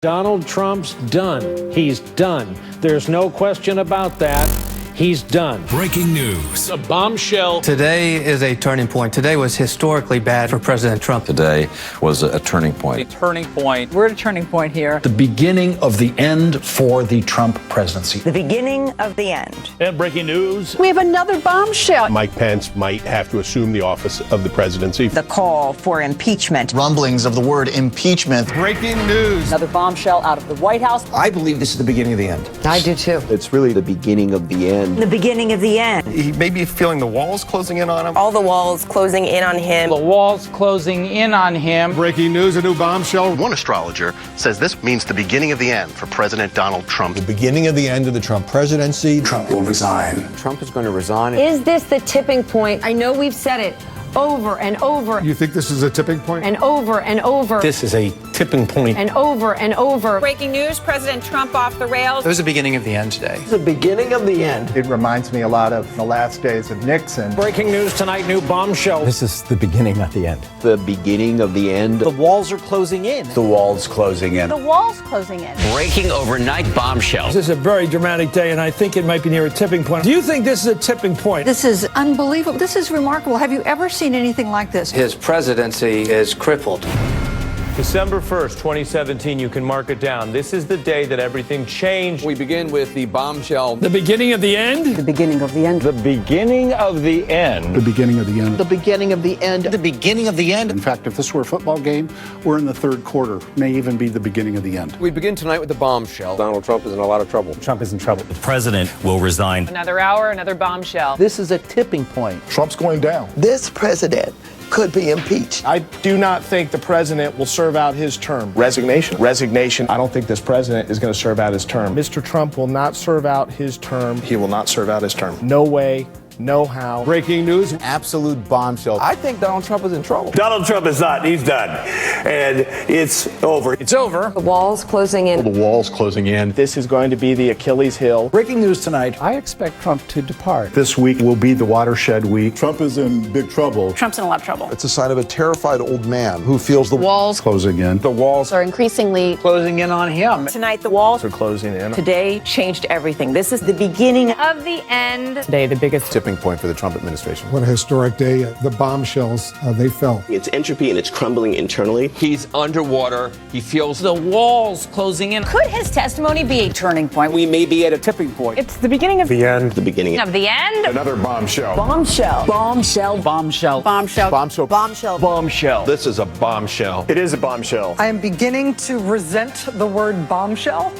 Donald Trump's done. He's done. There's no question about that. He's done. Breaking news. A bombshell. Today is a turning point. Today was historically bad for President Trump. Today was a turning point. A turning point. We're at a turning point here. The beginning of the end for the Trump presidency. The beginning of the end. And breaking news. We have another bombshell. Mike Pence might have to assume the office of the presidency. The call for impeachment. Rumblings of the word impeachment. Breaking news. Another bombshell out of the White House. I believe this is the beginning of the end. I do too. It's really the beginning of the end. The beginning of the end. He may be feeling the walls closing in on him. All the walls closing in on him. The walls closing in on him. Breaking news, a new bombshell. One astrologer says this means the beginning of the end for President Donald Trump. The beginning of the end of the Trump presidency. Trump will resign. Trump is going to resign. Is this the tipping point? I know we've said it over and over. You think this is a tipping point? And over and over. This is a tipping point. And over and over. Breaking news, President Trump off the rails. It was the beginning of the end today. It's the beginning of the end. It reminds me a lot of the last days of Nixon. Breaking news tonight, new bombshell. This is the beginning of the end. The beginning of the end. The walls are closing in. The walls closing in. The walls closing in. Breaking overnight bombshell. This is a very dramatic day, and I think it might be near a tipping point. Do you think this is a tipping point? This is unbelievable. This is remarkable. Have you ever seen anything like this? His presidency is crippled. December 1st, 2017, you can mark it down. This is the day that everything changed. We begin with the bombshell. The beginning of the end? The beginning of the end. The beginning of the end. The beginning of the end. The beginning of the end. The beginning of the end. In fact, if this were a football game, we're in the third quarter. May even be the beginning of the end. We begin tonight with the bombshell. Donald Trump is in a lot of trouble. Trump is in trouble. The president will resign. Another hour, another bombshell. This is a tipping point. Trump's going down. This president could be impeached. I do not think the president will serve out his term. Resignation. I don't think this president is going to serve out his term. Mr. Trump will not serve out his term. He will not serve out his term. No way. No how. Breaking news. Absolute bombshell. I think Donald Trump is in trouble. Donald Trump is not. He's done. And it's over. It's over. The walls closing in. The walls closing in. This is going to be the Achilles heel. Breaking news tonight. I expect Trump to depart. This week will be the watershed week. Trump is in big trouble. Trump's in a lot of trouble. It's a sign of a terrified old man who feels the Walls Closing in. The walls are increasingly Closing in on him. Tonight, the walls are closing in. Today changed everything. This is the beginning of the end. Today, the biggest Tipping point for the Trump administration. What a historic day. The bombshells, they fell. It's entropy and it's crumbling internally. He's underwater. He feels the walls closing in. Could his testimony be a turning point? We may be at a tipping point. It's the beginning of The end. The beginning. Of the end? Another bombshell. bombshell. Bombshell. Bombshell. bombshell. Bombshell. Bombshell. Bombshell. This is a bombshell. It is a bombshell. I am beginning to resent the word bombshell.